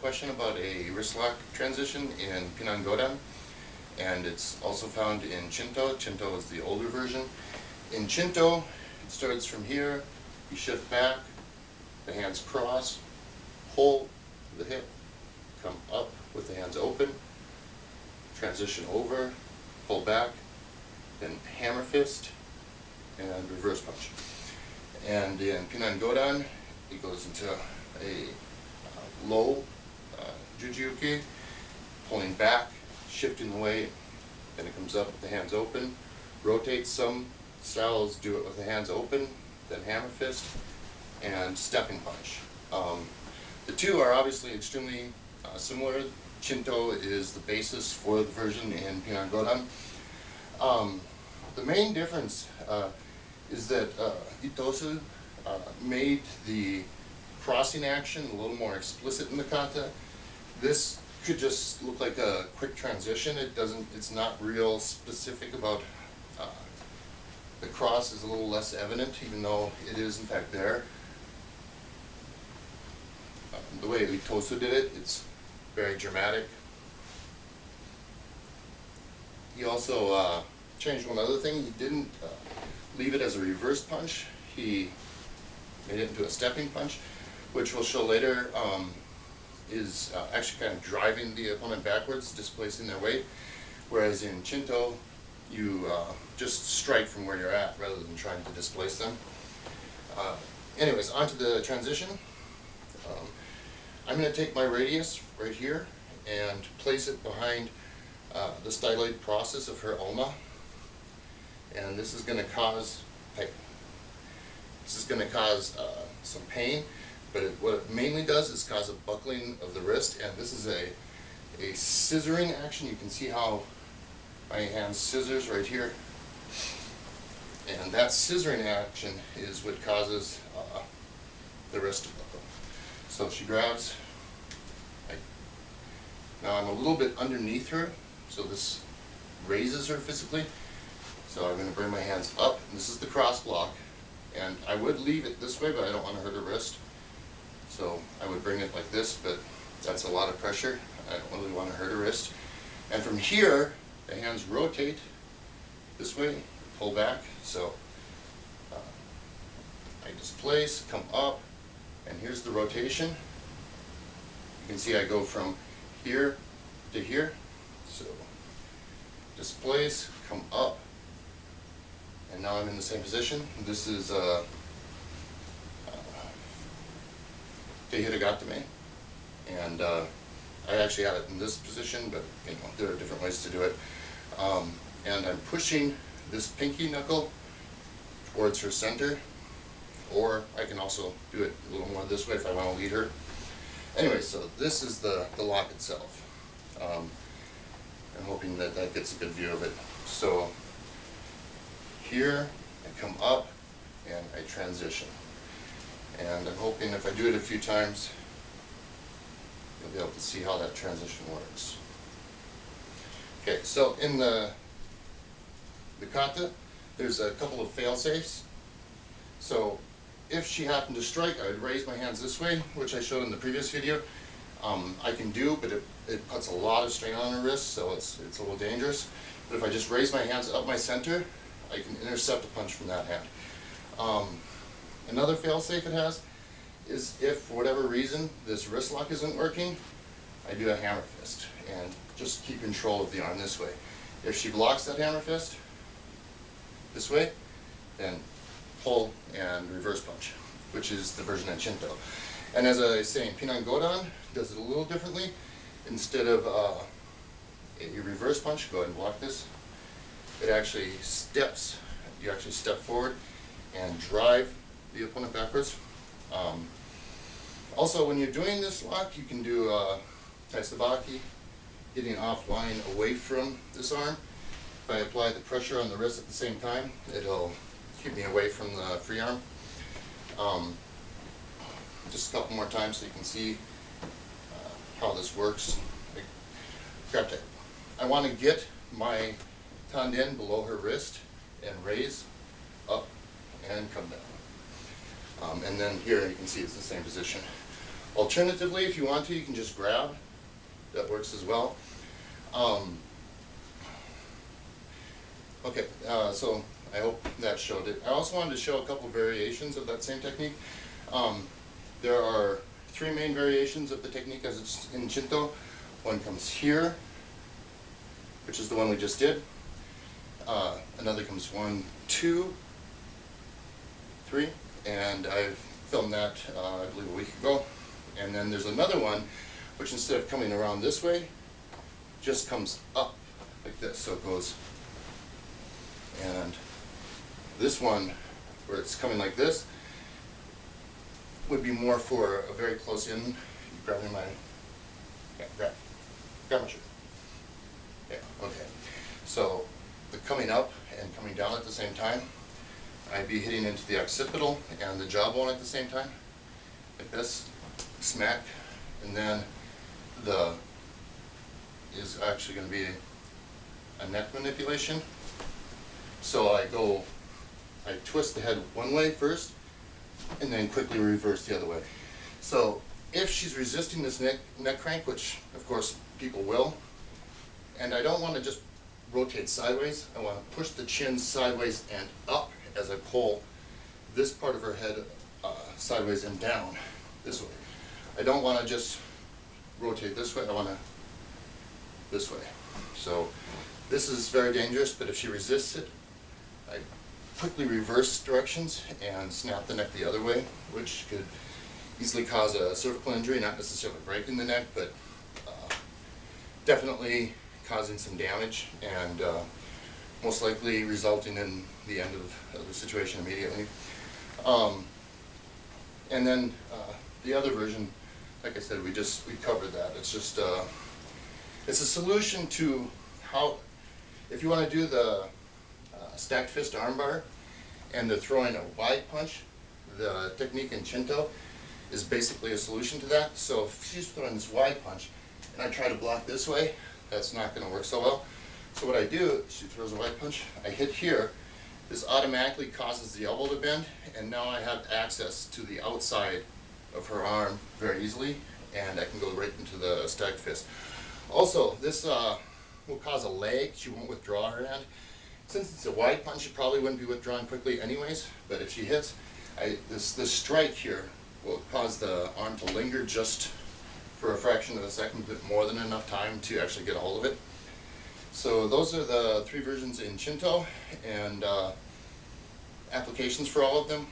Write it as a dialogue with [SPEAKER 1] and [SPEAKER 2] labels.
[SPEAKER 1] question about a wrist lock transition in Pinan Godan, and it's also found in Chinto. Chinto is the older version. In Chinto, it starts from here, you shift back, the hands cross, pull to the hip, come up with the hands open, transition over, pull back, then hammer fist, and reverse punch. And in Pinan Godan, it goes into a low Juji-Uke, pulling back, shifting the weight, then it comes up with the hands open, rotates. Some styles do it with the hands open, then hammer fist, and stepping punch. The two are obviously extremely similar. Chinto is the basis for the version in Pinan Godan. The main difference is that Itosu made the crossing action a little more explicit in the kata. This could just look like a quick transition. It's not real specific about the cross is a little less evident, even though it is in fact there. The way Itosu did it, it's very dramatic. He also changed one other thing. He didn't leave it as a reverse punch. He made it into a stepping punch, which we'll show later is actually kind of driving the opponent backwards, displacing their weight. Whereas in Chinto, you just strike from where you're at rather than trying to displace them. Anyways, onto the transition. I'm going to take my radius right here and place it behind the styloid process of her ulna, and this is going to cause some pain, but what it mainly does is cause a buckling of the wrist, and this is a scissoring action. You can see how my hand scissors right here, and that scissoring action is what causes the wrist to buckle. So she grabs. Now I'm a little bit underneath her, so this raises her physically. So I'm going to bring my hands up, and this is the cross block. And I would leave it this way, but I don't want to hurt her wrist. So I would bring it like this, but that's a lot of pressure. I don't really want to hurt her wrist. And from here, the hands rotate this way, pull back. So I displace, come up, and here's the rotation. You can see I go from here to here. So displace, come up, and now I'm in the same position. This is Tehiragatame, and I actually have it in this position, but there are different ways to do it. And I'm pushing this pinky knuckle towards her center, or I can also do it a little more this way if I want to lead her. Anyway, so this is the lock itself. I'm hoping that that gets a good view of it. So here I come up and I transition. And I'm hoping if I do it a few times, you'll be able to see how that transition works. Okay, so in the kata, there's a couple of fail-safes. So if she happened to strike, I would raise my hands this way, which I showed in the previous video. I can do, but it puts a lot of strain on her wrist, so it's a little dangerous. But if I just raise my hands up my center, I can intercept a punch from that hand. Another fail-safe it has is if for whatever reason this wrist lock isn't working, I do a hammer fist and just keep control of the arm this way. If she blocks that hammer fist this way, then pull and reverse punch, which is the version in Chinto. And as I was saying, Pinan Godan does it a little differently. Instead of a reverse punch, go ahead and block this, it actually steps. You actually step forward and drive the opponent backwards. Also, when you're doing this lock, you can do taisabaki, getting offline away from this arm. If I apply the pressure on the wrist at the same time, it'll keep me away from the free arm. Just a couple more times so you can see how this works. I want to get my tanden below her wrist and raise up and come down. And then here you can see it's the same position. Alternatively, if you want to, you can just grab. That works as well. Okay, so I hope that showed it. I also wanted to show a couple variations of that same technique. There are three main variations of the technique as it's in Chinto. One comes here, which is the one we just did. Another comes 1, 2, 3, and I've filmed that I believe a week ago. And then there's another one which, instead of coming around this way, just comes up like this. So it goes, and this one where it's coming like this would be more for a very close in. You grabbing my, yeah, grab my shirt. Yeah, okay. So the coming up and coming down at the same time, I'd be hitting into the occipital and the jawbone at the same time, like this, smack, and then the is actually going to be a neck manipulation. So I twist the head one way first, and then quickly reverse the other way. So if she's resisting this neck crank, which of course people will, and I don't want to just rotate sideways, I want to push the chin sideways and up as I pull this part of her head sideways and down this way. I don't want to just rotate this way, I want to this way. So this is very dangerous, but if she resists it, I quickly reverse directions and snap the neck the other way, which could easily cause a cervical injury, not necessarily breaking the neck, but definitely causing some damage and most likely resulting in the end of the situation immediately. And then the other version, like I said, we covered that. It's just it's a solution to how, if you want to do the stacked fist armbar and they're throwing a wide punch, the technique in Chinto is basically a solution to that. So if she's throwing this wide punch and I try to block this way, that's not going to work so well. So what I do, she throws a wide punch, I hit here, this automatically causes the elbow to bend, and now I have access to the outside of her arm very easily, and I can go right into the stacked fist. Also, this will cause a lag. She won't withdraw her hand. Since it's a wide punch, she probably wouldn't be withdrawing quickly anyways, but if she hits, this strike here will cause the arm to linger just for a fraction of a second, but more than enough time to actually get a hold of it. So those are the three versions in Chinto, and applications for all of them.